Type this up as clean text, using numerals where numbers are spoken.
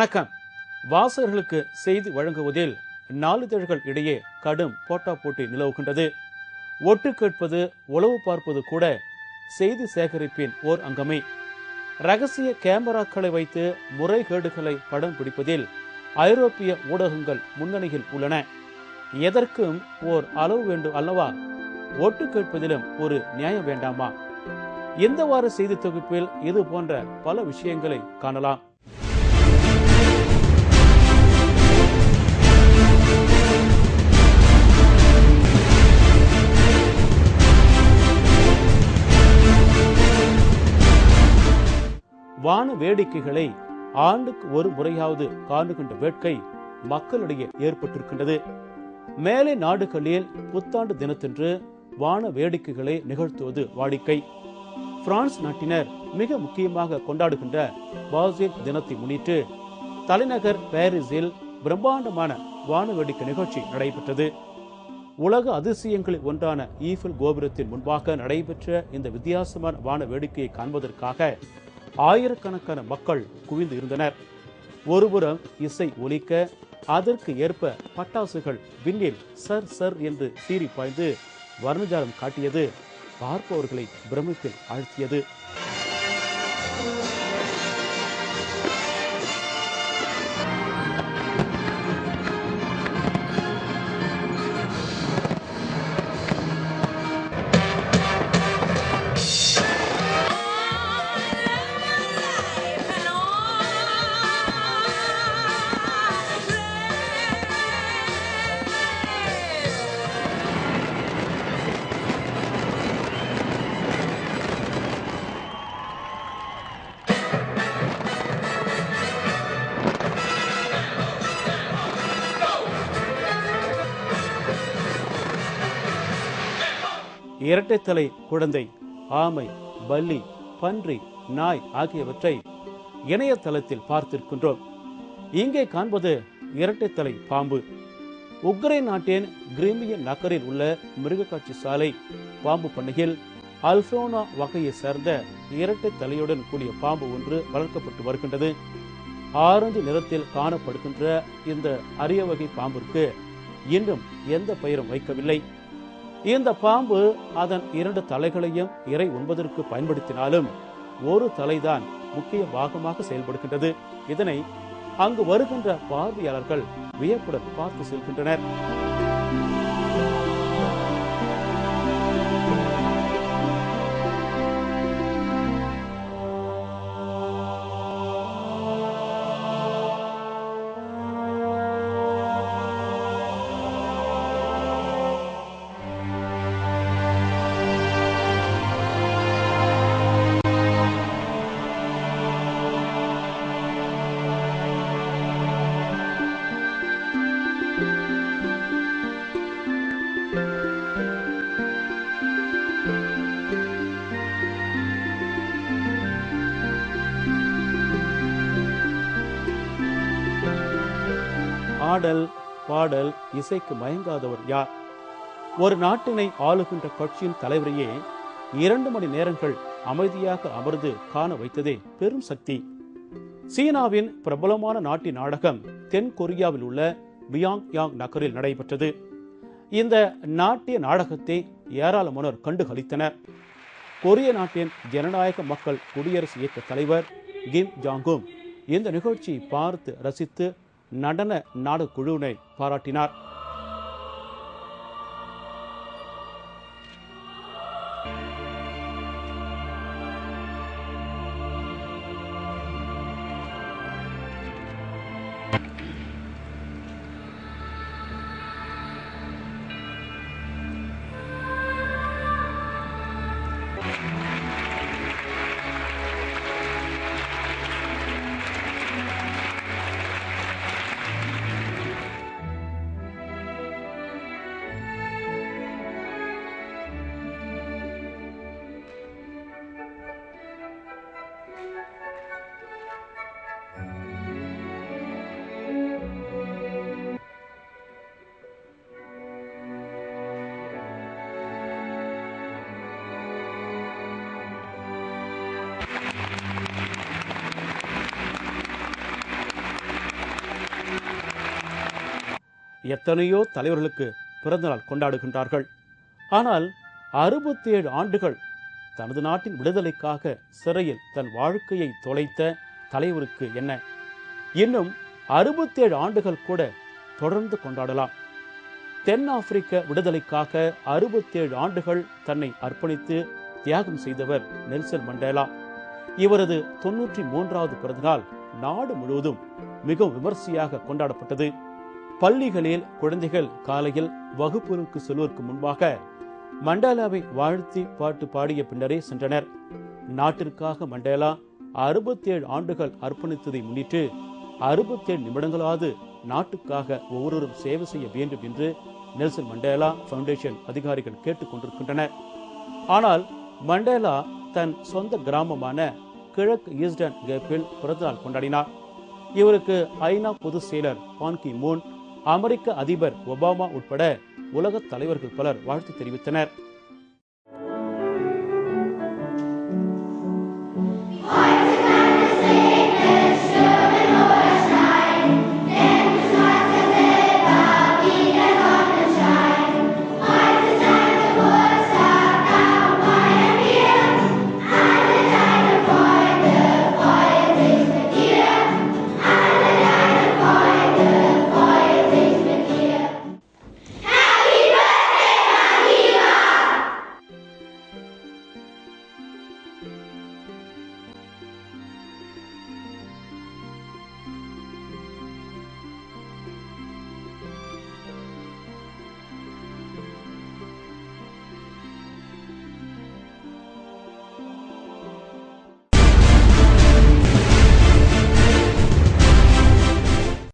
வணக்கம். வாசகர்களுக்கு செய்தி வழங்குவதில் நாளிதழ்கள் இடையே கடும் போட்டா போட்டி நிலவுகின்றது. ஒட்டு கேட்பது, உளவு பார்ப்பது கூட செய்தி சேகரிப்பின் ஓர் அங்கமே. ரகசிய கேமராக்களை வைத்து முறைகேடுகளை படம் பிடிப்பதில் ஐரோப்பிய ஊடகங்கள் முன்னணியில் உள்ளன. எதற்கும் ஓர் அளவு வேண்டும் அல்லவா? ஒட்டு கேட்பதிலும் ஒரு நியாயம் வேண்டாமா? இந்த வார செய்தி தொகுப்பில் இது போன்ற பல விஷயங்களை காணலாம். வான வேடிக்கைகளை ஆண்டுக்கு ஒரு முறையாவது காணுகின்ற வேட்கை மக்களிடையே ஏற்பட்டிருக்கின்றது. மேலை நாடுகளில் புத்தாண்டு தினத்தன்று வான வேடிக்கைகளை நிகழ்த்துவது வாடிக்கை. பிரான்ஸ் நாட்டினர் மிக முக்கியமாக கொண்டாடுகின்ற பாசில் தினத்தை முன்னிட்டு தலைநகர் பாரிஸில் பிரம்மாண்டமான வான வேடிக்கை நிகழ்ச்சி நடைபெற்றது. உலக அதிசயங்களில் ஒன்றான ஈஃபில் கோபுரத்தின் முன்பாக நடைபெற்ற இந்த வித்தியாசமான வான வேடிக்கையை காண்பதற்காக ஆயிரக்கணக்கான மக்கள் குவிந்து இருந்தனர். ஒருபுறம் இசை ஒலிக்க, அதற்கு ஏற்ப பட்டாசுகள் விண்ணில் சர் சர் என்று சீறி பாய்ந்து வர்ணஜாலம் காட்டியது பார்ப்பவர்களை பிரமிப்பில் ஆழ்த்தியது. இரட்டைத்தலை குழந்தை, ஆமை, பல்லி, பன்றி, நாய் ஆகியவற்றை இணையதளத்தில் பார்த்திருக்கின்றோம். இங்கே காண்பது இரட்டைத்தலை பாம்பு. உக்ரைன் நாட்டின் கிரிமியன் நகரில் உள்ள மிருகக்காட்சி சாலை பாம்பு பண்ணையில் அல்போனா வகையை சேர்ந்த இரட்டை தலையுடன் கூடிய பாம்பு ஒன்று வளர்க்கப்பட்டு வருகின்றது. ஆரஞ்சு நிறத்தில் காணப்படுகின்ற இந்த அரிய வகை பாம்பிற்கு இன்னும் எந்த பெயரும் வைக்கவில்லை. இந்த பாம்பு அதன் 2 தலைகளையும் இறை உண்பதற்கு பயன்படுத்தினாலும் ஒரு தலைதான் முக்கிய பாகமாக செயல்படுகின்றது. இதனை அங்கு வருகின்ற பார்வையாளர்கள் வியப்புடன் பார்த்து செல்கின்றனர். ஆடல், பாடல், இசைக்கு மயங்காதவர் யார்? ஒரு நாட்டினை ஆளுகின்ற கட்சியின் தலைவரையே 2 மணி நேரங்கள் அமைதியாக அமர்ந்து காண வைத்ததே பெரும் சக்தி. சீனாவின் பிரபலமான நாட்டின் நாடகம் தென் கொரியாவில் உள்ள பியாங்யாங் நகரில் நடைபெற்றது. இந்த நாட்டிய நாடகத்தை ஏராளமானோர் கண்டு களித்தனர். கொரிய நாட்டின் ஜனநாயக மக்கள் குடியரசு இயக்க தலைவர் கிம் ஜாங்கும் இந்த நிகழ்ச்சியை பார்த்து ரசித்து நடன நாடக குழுவினை பாராட்டினார். எத்தனையோ தலைவர்களுக்கு பிறந்தநாள் கொண்டாடுகின்றார்கள். ஆனால் 67 ஆண்டுகள் தனது நாட்டின் விடுதலைக்காக சிறையில் தன் வாழ்க்கையை தொலைத்த தலைவருக்கு என்ன? இன்னும் 67 ஆண்டுகள் கூட தொடர்ந்து கொண்டாடலாம். தென்னாப்பிரிக்க விடுதலைக்காக 67 ஆண்டுகள் தன்னை அர்ப்பணித்து தியாகம் செய்தவர் நெல்சன் மண்டேலா. இவரது 93வது பிறந்தநாள் நாடு முழுவதும் மிகவும் விமர்சையாக கொண்டாடப்பட்டது. பள்ளிகளில் குழந்தைகள் காலையில் வகுப்புகளுக்கு செல்வதற்கு முன்பாக மண்டேலாவை வாழ்த்தி பாட்டு பாடிய பின்னரே சென்றனர். நாட்டிற்காக மண்டேலா 67 ஆண்டுகள் அர்ப்பணித்ததை முன்னிட்டு 67 நிமிடங்களாவது நாட்டுக்காக ஒவ்வொருவரும் சேவை செய்ய வேண்டும் என்று நெல்சன் மண்டேலா ஃபவுண்டேஷன் அதிகாரிகள் கேட்டுக் கொண்டிருக்கின்றனர். ஆனால் மண்டேலா தன் சொந்த கிராமமான கிழக்கு ஈஸ்டர்ன் கேப்பில் பிறந்தநாள் கொண்டாடினார். இவருக்கு ஐநா பொதுச் செயலர் பான் கி மூன், அமெரிக்க அதிபர் ஒபாமா உட்பட உலக தலைவர்கள் பலர் வாழ்த்து தெரிவித்தனர்.